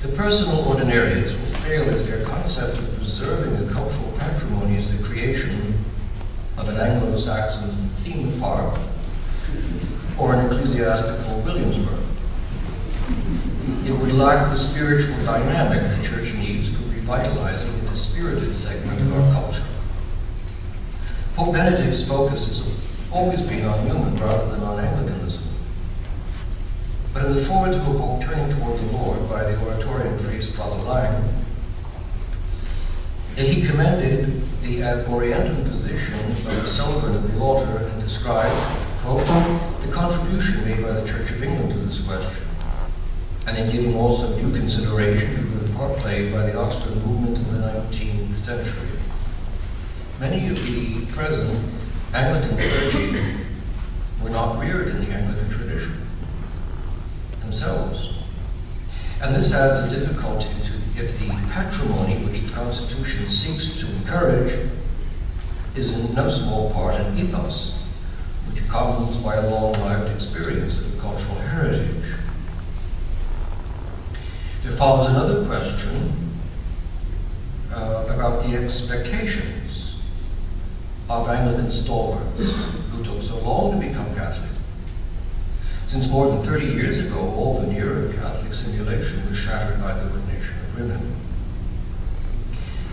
The personal ordinarians will fail if their concept of preserving a cultural patrimony is the creation of an Anglo-Saxon theme park or an ecclesiastical Williamsburg. It would lack the spiritual dynamic the Church needs for revitalizing a dispirited segment of our culture. Pope Benedict's focus has always been on Newman rather than on Anglicanism. But in the foreword to a book Turning Toward the Lord by the Oratorian priest Father Lang, he commended the ad orientem position of the celebrant of the altar and described, quote, the contribution made by the Church of England to this question, and in giving also due consideration to the part played by the Oxford movement in the 19th century. Many of the present Anglican clergy were not reared in the Anglican tradition themselves. And this adds a difficulty to if the patrimony which the Constitution seeks to encourage is in no small part an ethos, which comes by a long-lived experience of cultural heritage. There follows another question about the expectations of Anglican stalwarts who took so long to become Catholic. Since more than 30 years ago, all veneer of Catholic simulation was shattered by the ordination of women.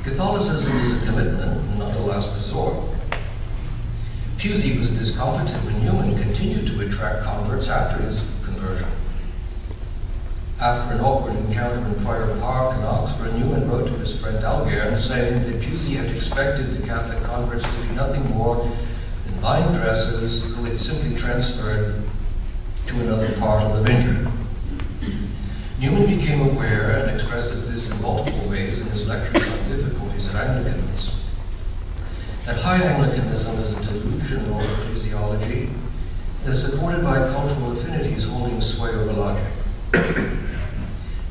Catholicism is a commitment and not a last resort. Pusey was discomfited when Newman continued to attract converts after his conversion. After an awkward encounter in Prior Park in Oxford, Newman wrote to his friend Algern saying that Pusey had expected the Catholic converts to be nothing more than vine dressers who had simply transferred to another part of the vineyard. Newman became aware and expresses this in multiple ways in his lectures on difficulties of Anglicanism. That high Anglicanism is a delusional ecclesiology that is supported by cultural affinities holding sway over logic.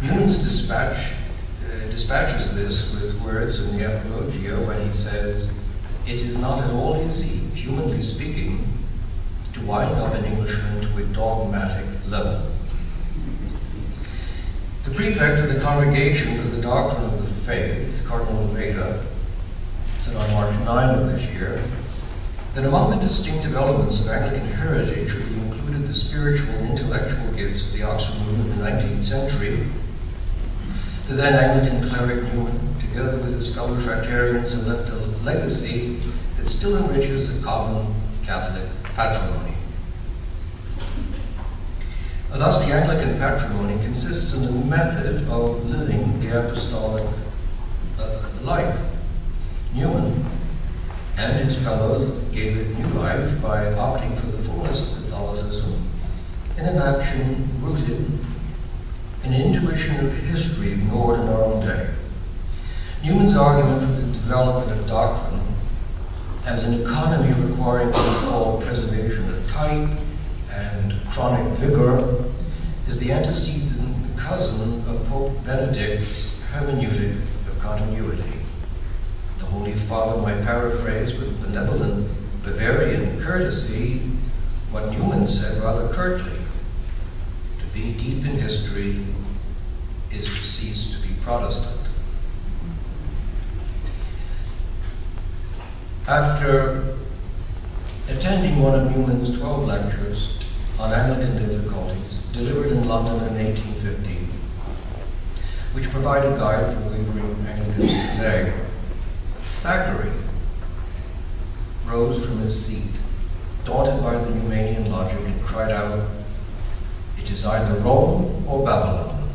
Newman's dispatches this with words in the Apologia when he says, "It is not at all easy, humanly speaking, to wind up an Englishman to a dogmatic level." The prefect of the Congregation for the Doctrine of the Faith, Cardinal Veda, said on March 9 of this year that among the distinctive elements of Anglican heritage should be included the spiritual and intellectual gifts of the Oxford movement in the 19th century. The then Anglican cleric Newman, together with his fellow Tractarians, have left a legacy that still enriches the common Catholic patrimony. Thus, the Anglican patrimony consists in the method of living the apostolic life. Newman and his fellows gave it new life by opting for the fullness of Catholicism in an action rooted in an intuition of history ignored in our own day. Newman's argument for the development of doctrine as an economy requiring what he called preservation of type and chronic vigor is the antecedent cousin of Pope Benedict's hermeneutic of continuity. The Holy Father might paraphrase with benevolent Bavarian courtesy what Newman said rather curtly: to be deep in history is to cease to be Protestant. After attending one of Newman's 12 lectures on Anglican difficulties, delivered in London in 1815, which provide a guide for wavering Anglicans today, Thackeray rose from his seat, daunted by the Newmanian logic, and cried out, "It is either Rome or Babylon,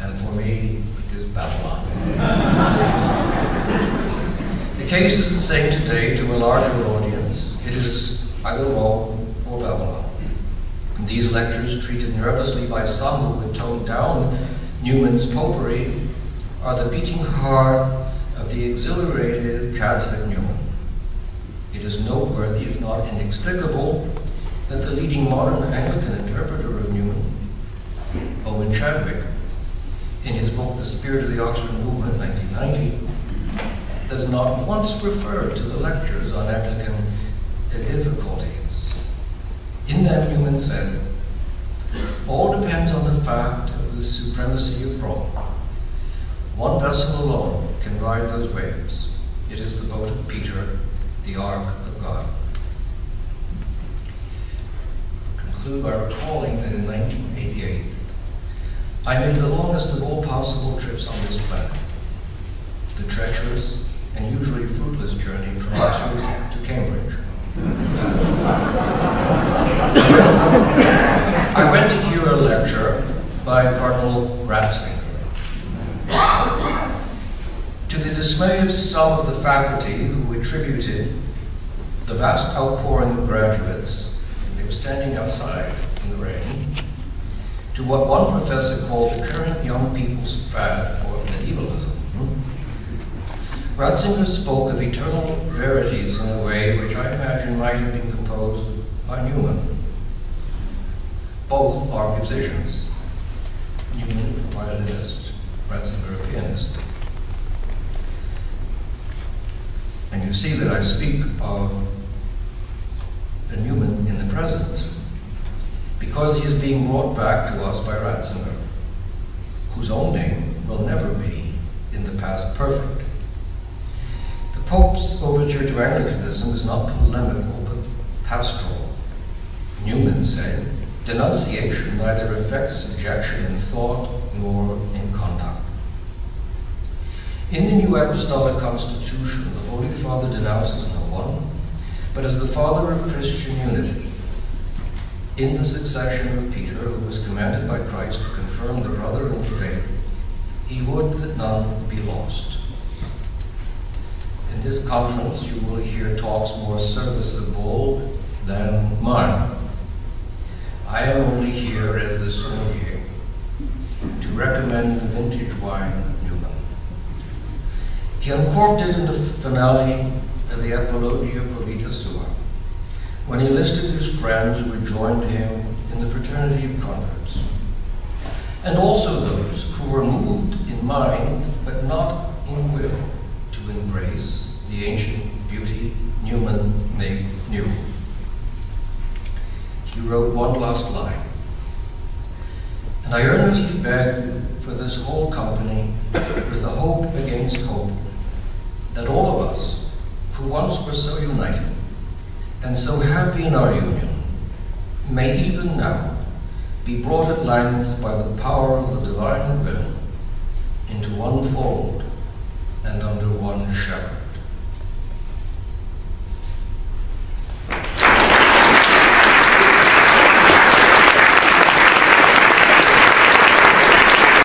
and for me, it is Babylon." The case is the same today to a larger audience. It is either Rome or Babylon. And these lectures, treated nervously by some who would tone down Newman's popery, are the beating heart of the exhilarated Catholic Newman. It is noteworthy, if not inexplicable, that the leading modern Anglican interpreter of Newman, Owen Chadwick, in his book The Spirit of the Oxford Movement, 1990, does not once refer to the lectures on Anglican difficulties. In that, Newman said, "All depends on the fact of the supremacy of Rome. One vessel alone can ride those waves. It is the boat of Peter, the Ark of God. I conclude by recalling that in 1988, I made the longest of all possible trips on this planet, the treacherous and usually fruitless journey from Oxford to Cambridge. I went to hear a lecture by Cardinal Ratzinger. To the dismay of some of the faculty who attributed the vast outpouring of graduates, they were standing outside in the rain, to what one professor called the current young people's fad for medievalism. Ratzinger spoke of eternal verities in a way which I imagine might have been composed by Newman. Both are musicians. Newman, a violinist, Ratzinger, a pianist. And you see that I speak of the Newman in the present, because he is being brought back to us by Ratzinger, whose own name will never be in the past perfect. The Pope's overture to Anglicanism is not polemical, but pastoral. Newman said, denunciation neither affects subjection in thought nor in conduct. In the New Apostolic Constitution, the Holy Father denounces no one, but as the Father of Christian unity, in the succession of Peter, who was commanded by Christ to confirm the brother in the faith, he would that none be lost. In this conference, you will hear talks more serviceable than mine. I am only here as the sommelier to recommend the vintage wine Newman. He uncorked it in the finale of the Apologia Pro Vita Sua, when he listed his friends who had joined him in the fraternity of converts, and also those who were moved in mind but not in will to embrace the ancient beauty Newman made new. He wrote one last line, and I earnestly beg for this whole company, with the hope against hope, that all of us, who once were so united and so happy in our union, may even now be brought at length by the power of the divine will into one fold and under one shepherd.